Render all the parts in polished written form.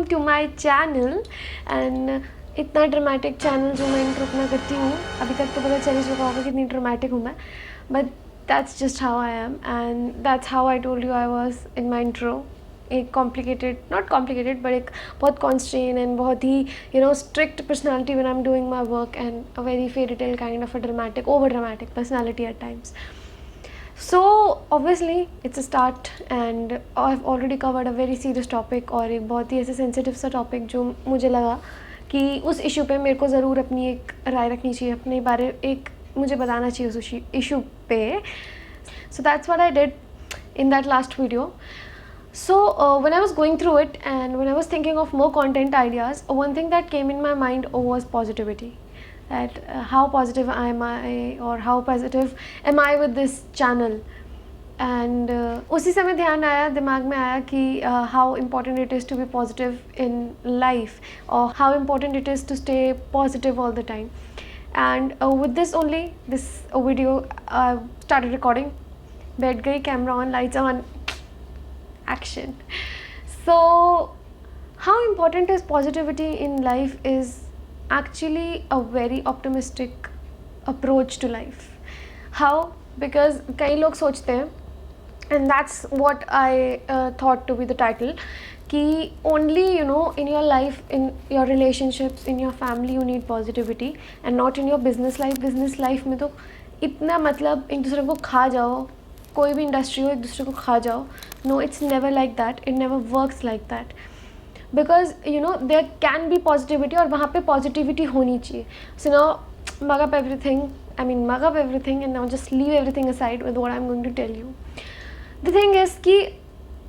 Welcome to my channel. And इतना dramatic channel जो मैं इंट्रो अपना करती हूँ, अभी तक तो पता चल ही चुका होगा कितनी ड्रामेटिक हूँ मैं, but that's just how I am and that's how I told you I was in my intro. एक कॉम्प्लिकेटेड, नॉट कॉम्प्लिकेटेड, बट एक बहुत कॉन्स्ट्रेन एंड बहुत ही strict personality when I am doing my work and a very fairy tale kind of a dramatic, over dramatic personality at times. So obviously it's a start and I've already covered a very serious topic और एक बहुत ही ऐसे sensitive सा topic जो मुझे लगा कि उस issue पे मेरे को ज़रूर अपनी एक राय रखनी चाहिए, अपने बारे एक मुझे बताना चाहिए उस issue पे. So that's what I did in that last video. So when I was going through it and when I was thinking of more content ideas, one thing that came in my mind was positivity. That how positive am I or how positive am I with this channel. And उसी समय ध्यान आया, दिमाग में आया कि how important it is to be positive in life or how important it is to stay positive all the time. And with this only, this video started recording. बैठ गई, camera on, lights on, action. So how important is positivity in life is actually a very optimistic approach to life. How? Because कई लोग सोचते हैं, and that's what I thought to be the title, कि only in your life, in your relationships, in your family you need positivity and not in your business life. Business life में तो इतना मतलब एक दूसरे को खा जाओ, कोई भी इंडस्ट्री हो एक दूसरे को खा जाओ. No, it's never like that. It never works like that. Because there can be positivity और वहाँ पे positivity होनी चाहिए. So now mug up everything and now just leave everything aside with what I'm going to tell you. The thing is कि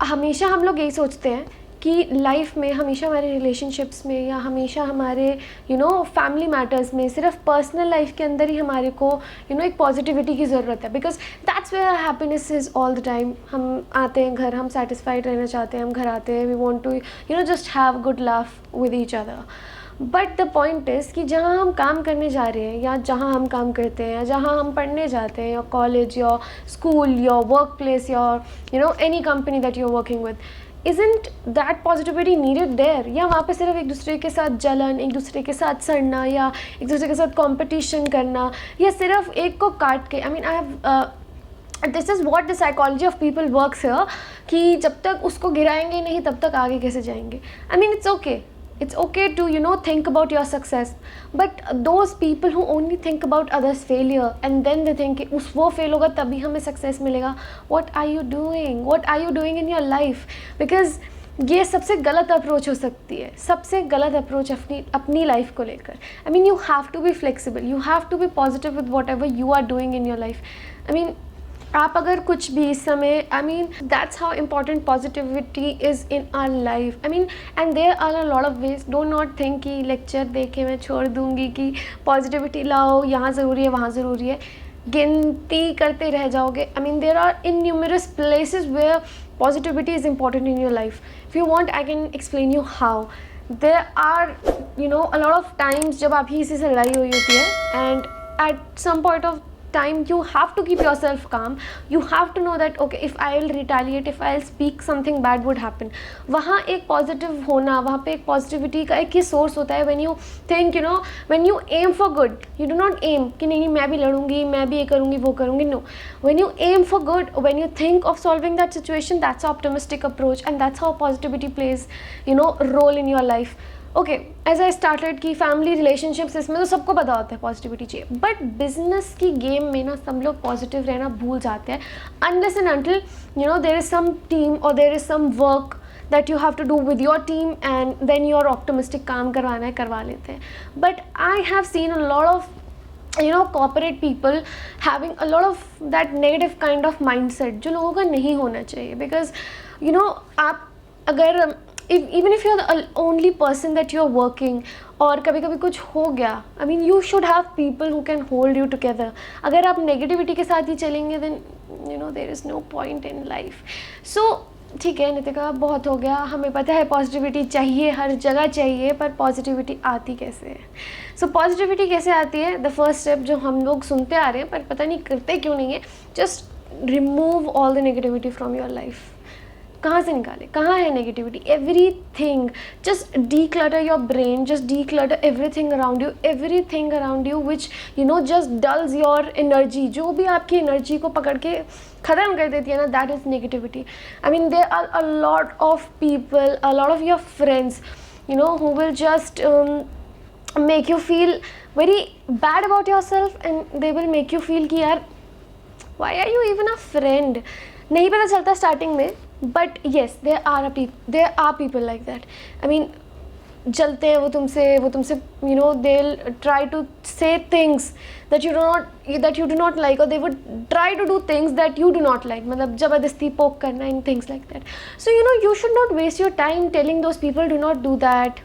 हमेशा हम लोग यही सोचते हैं कि लाइफ में हमेशा हमारे रिलेशनशिप्स में या हमेशा हमारे फैमिली मैटर्स में सिर्फ पर्सनल लाइफ के अंदर ही हमारे को एक पॉजिटिविटी की ज़रूरत है. Because that's where happiness is all the time. हम आते हैं घर, हम सेटिस्फाइड रहना चाहते हैं, हम घर आते हैं, we want to just have good laugh with each other. But the point is कि जहाँ हम काम करने जा रहे हैं या जहाँ हम काम करते हैं या जहाँ हम पढ़ने जाते हैं, या कॉलेज या स्कूल या वर्क प्लेस या any company that you are working with, isn't that positivity needed there? या वहाँ पे सिर्फ एक दूसरे के साथ जलन, एक दूसरे के साथ सड़ना या एक दूसरे के साथ कंपटीशन करना या सिर्फ एक को काट के. I have this is what the psychology of people works here, कि जब तक उसको गिराएंगे नहीं तब तक आगे कैसे जाएंगे. It's okay to think about your success, but those people who only think about others' failure and then they think उस वो फेल होगा तभी हमें सक्सेस मिलेगा. What are you doing in your life? Because ये सबसे गलत अप्रोच हो सकती है, सबसे गलत अप्रोच अपनी लाइफ को लेकर. You have to be flexible, you have to be positive with whatever you are doing in your life. आप अगर कुछ भी इस समय, that's how important positivity is in our life. And there are a lot of ways. Do not think कि lecture देखे मैं छोड़ दूँगी कि पॉजिटिविटी लाओ, यहाँ ज़रूरी है वहाँ ज़रूरी है, गिनती करते रह जाओगे. there are innumerous places where positivity is important in your life. If you want, I can explain you how. There are a lot of times जब आप ही इसी से लड़ाई हुई होती है, and at some point of time you have to keep yourself calm. You have to know that okay, if I'll retaliate, if I'll speak, something bad would happen. वहाँ एक पॉजिटिव होना, वहाँ पे एक पॉजिटिविटी का एक ही सोर्स होता है. when you think when you aim for good, you do not aim कि नहीं मैं भी लड़ूंगी, मैं भी ये करूँगी वो करूँगी. No, when you aim for good, when you think of solving that situation, that's optimistic approach and that's how positivity plays role in your life. Okay, as I started कि फैमिली रिलेशनशिप्स, इसमें तो सबको पता होता है positivity चाहिए. But business की game में ना सब लोग पॉजिटिव रहना भूल जाते हैं unless and until there is some team or there is some work that you have to do with your team and then you are optimistic. काम करवाना है करवा लेते हैं. But I have seen a lot of corporate people having a lot of that negative kind of mindset जो लोगों का नहीं होना चाहिए. Because आप अगर even if you're the only person that you're working और कभी कभी कुछ हो गया, you should have people who can hold you together. अगर आप negativity के साथ ही चलेंगे then there is no point in life. So ठीक है नितिका, बहुत हो गया, हमें पता है पॉजिटिविटी चाहिए, हर जगह चाहिए, पर पॉजिटिविटी आती कैसे है? सो पॉजिटिविटी कैसे आती है? द फर्स्ट स्टेप जो हम लोग सुनते आ रहे हैं पर पता नहीं करते क्यों नहीं है, just remove all the negativity from your life. कहाँ से निकाले, कहाँ है negativity? Everything. Just declutter your brain, just declutter everything around you which just dulls your energy. जो भी आपकी एनर्जी को पकड़ के ख़त्म कर देती है ना, that is negativity. I mean, there are a lot of people, a lot of your friends, who will just make you feel very bad about yourself, and they will make you feel कि यार why are you even a friend? नहीं पता चलता starting में, but yes there are people like that. I mean जलते हैं वो तुमसे they will try to say things that you do not like, और they would try to do things that you do not like. मतलब ज़बरदस्ती poke करना in things like that. So you should not waste your time telling those people do not do that,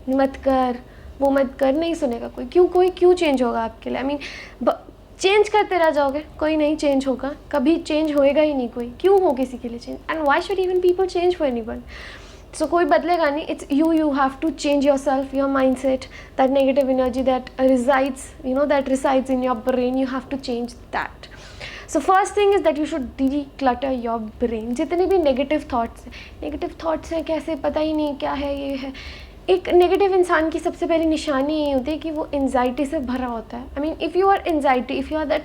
मत कर, वो मत कर. नहीं सुनेगा कोई क्यों चेंज होगा आपके लिए? आई मीन चेंज करते रह जाओगे, कोई नहीं चेंज होगा, कभी चेंज होएगा ही नहीं कोई. क्यों हो किसी के लिए change? And why should even people change for anyone? So कोई बदलेगा नहीं. It's you have to change yourself, your mindset. That negative energy that resides in your brain, you have to change that. So first thing is that you should declutter your brain. जितने भी negative thoughts हैं, कैसे पता ही नहीं क्या है ये है. एक नेगेटिव इंसान की सबसे पहली निशानी ये होती है कि वो एंजाइटी से भरा होता है. I mean if you are that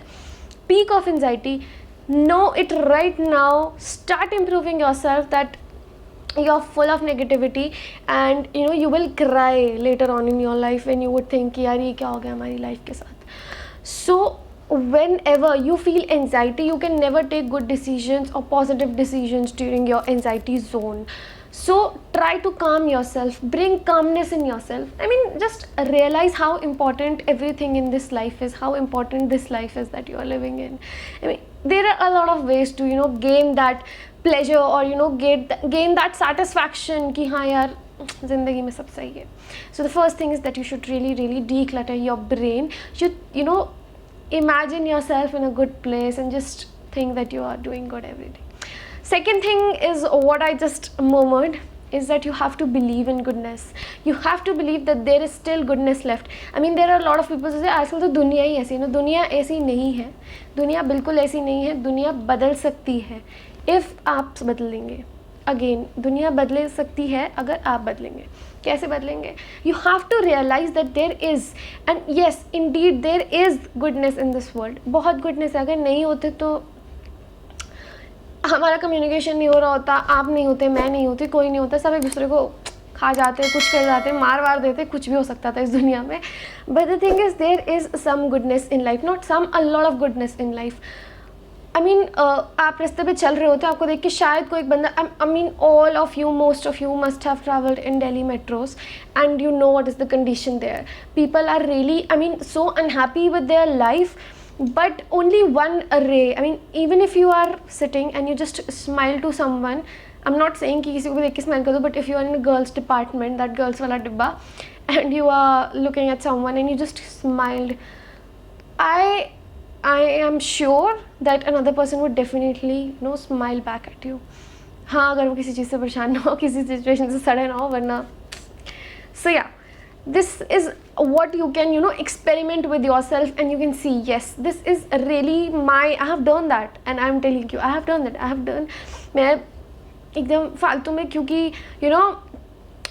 peak of anxiety, know it right now, start improving yourself, that you are full of negativity, and you will cry later on in your life when you would think कि यार ये क्या हो गया हमारी life के साथ. So whenever you feel anxiety, you can never take good decisions or positive decisions during your anxiety zone. So try to calm yourself, bring calmness in yourself. I mean, just realize how important everything in this life is, how important this life is that you are living in. I mean, there are a lot of ways to gain that pleasure, or gain that satisfaction कि हाँ यार ज़िंदगी में सब सही है. So the first thing is that you should really declutter your brain. You imagine yourself in a good place and just think that you are doing good every day. Second thing is what I just murmured, is that you have to believe in goodness. You have to believe that there is still goodness left. I mean, there are a lot of people who say आजकल तो दुनिया ही ऐसी है ना. दुनिया ऐसी नहीं है, दुनिया बिल्कुल ऐसी नहीं है. दुनिया बदल सकती है if आप बदलेंगे. अगेन, दुनिया बदल सकती है अगर आप बदलेंगे. कैसे बदलेंगे? You have to realize that there is, and yes, indeed there is goodness in this world. बहुत goodness है. अगर नहीं होते तो हमारा कम्युनिकेशन नहीं हो रहा होता, आप नहीं होते, मैं नहीं होती, कोई नहीं होता, सब एक दूसरे को खा जाते, कुछ कर जाते, मार देते, कुछ भी हो सकता था इस दुनिया में. But the thing is there is some goodness in life, not some, a lot of goodness in life. I mean आप रास्ते पे चल रहे होते, आपको देख के शायद कोई बंदा, I mean all of you, most of you must have travelled in Delhi metros, and you know what is the condition there. People are really, I mean, so unhappy with their life. But only one ray, I mean, even if you are sitting and you just smile to someone, I'm not saying कि किसी को भी देख के smile कर दो, but if you are in a girls department, that girls वाला डिब्बा, and you are looking at someone and you just smiled, I am sure that another person would definitely smile back at you. हाँ, अगर वो किसी चीज़ से परेशान ना हो, किसी सिचुएशन से सड़े ना हो, वरना. So yeah, this is what you can experiment with yourself, and you can see, yes, this is really I have done that, and I'm telling you, I have done that. मैं एकदम फालतू में, क्योंकि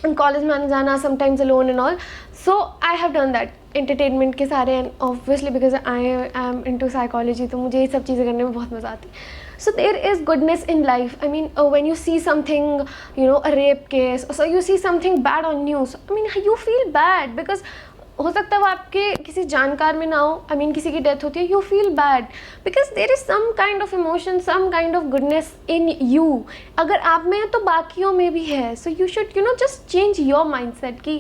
कॉलेज में आना जाना, sometimes alone and all, so I have done that entertainment के सारे, and obviously because I am into psychology, तो मुझे ये सब चीज़ें करने में बहुत मज़ा आती है. So there is goodness in life. I mean, when you see something, a rape case, or so you see something bad on news, I mean, you feel bad because हो सकता है वो आपके किसी जानकार में ना हो. I mean, किसी की डेथ होती है, you feel bad because there is some kind of emotion, some kind of goodness in you. अगर आप में है तो बाकियों में भी है. So you should just change your mindset कि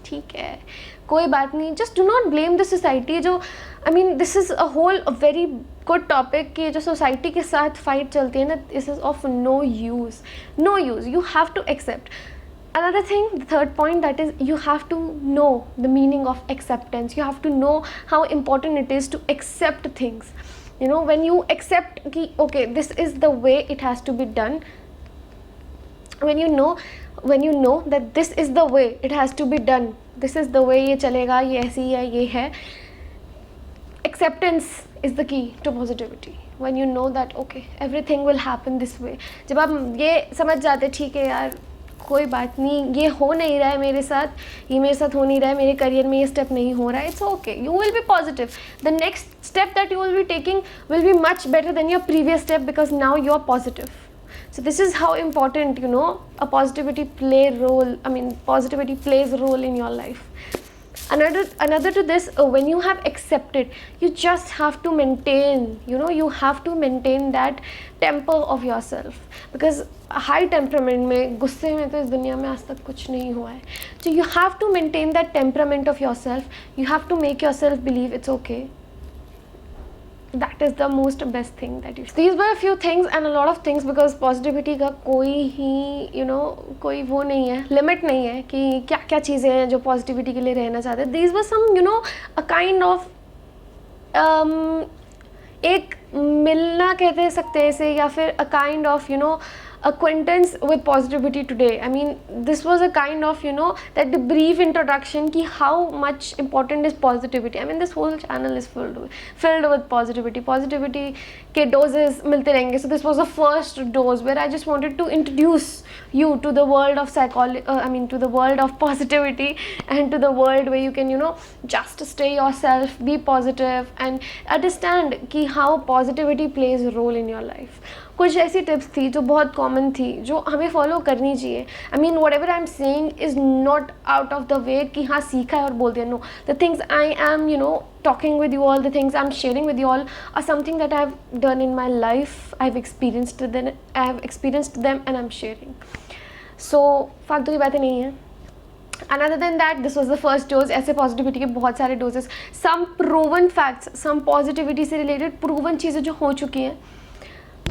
ठीक है, कोई बात नहीं. Just do not blame the society. जो I mean, this is a whole very good topic कि जो सोसाइटी के साथ फाइट चलती है ना, this is of no use. You have to accept. Another thing, the third point, that is you have to know the meaning of acceptance. You have to know how important it is to accept things. When you accept कि okay, this is the way it has to be done. When you know that this is the way it has to be done, this is the way ये चलेगा, ये ऐसी है, ये है. Acceptance is the key to positivity. when you know that okay, everything will happen this way. जब आप ये समझ जाते ठीक है यार, कोई बात नहीं, ये हो नहीं रहा है मेरे साथ, ये मेरे साथ हो नहीं रहा है, मेरे करियर में ये स्टेप नहीं हो रहा है, it's okay, you will be positive. The next step that you will be taking will be much better than your previous step because now you are positive. So this is how important, you know, a positivity positivity plays a role in your life. Another to this, when you have accepted, you just have to maintain, you have to maintain that temper of yourself, because high temperament में, गुस्से में तो इस दुनिया में आज तक कुछ नहीं हुआ है. So you have to maintain that temperament of yourself. You have to make yourself believe it's okay. That is the most best thing that you should. These were a few things and a lot of things, because positivity का कोई ही कोई वो नहीं है, limit नहीं है कि क्या क्या चीज़ें हैं जो पॉजिटिविटी के लिए रहना चाहते हैं. These were some a kind of एक मिलना कहते सकते हैं इसे, या फिर a kind of acquaintance with positivity today. I mean, this was a kind of that the brief introduction ki how much important is positivity. I mean, this whole channel is filled with positivity. Positivity ke doses milte rahenge. So this was the first dose where I just wanted to introduce you to the world of psychology, to the world of positivity, and to the world where you can just stay yourself, be positive, and understand ki how positivity plays a role in your life. कुछ ऐसी tips थी जो बहुत common थी, जो हमें follow करनी चाहिए. I mean whatever I am saying is not out of the way कि हाँ सीखा है और बोल दिया. No, the things I am talking with you all, the things I'm sharing with you all are something that I've done in my life. I've experienced them and I'm sharing. So फालतू की बातें नहीं है. And other than that, this was the first dose. ऐसे positivity के बहुत सारे doses, some proven facts, some positivity से related proven चीज़ें जो हो चुकी हैं.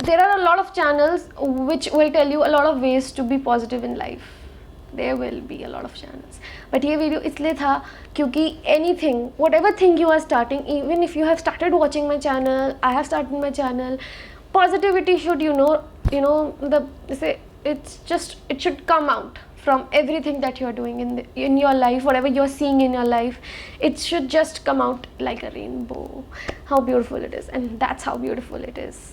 There are a lot of channels which will tell you a lot of ways to be positive in life. There will be a lot of channels. But ये video इसलिए था क्योंकि anything, whatever thing you are starting, even if you have started watching my channel, I have started my channel, positivity should, it should come out from everything that you are doing in your life, whatever you are seeing in your life. It should just come out like a rainbow. How beautiful it is, and that's how beautiful it is.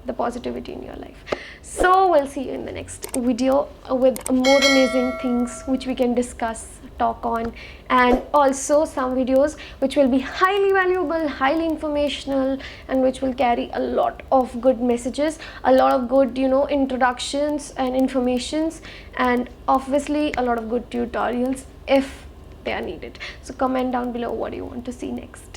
The positivity in your life. So we'll see you in the next video with more amazing things which we can discuss, talk on, and also some videos which will be highly valuable, highly informational, and which will carry a lot of good messages, a lot of good introductions and informations, and obviously a lot of good tutorials if they are needed. So comment down below what you want to see next.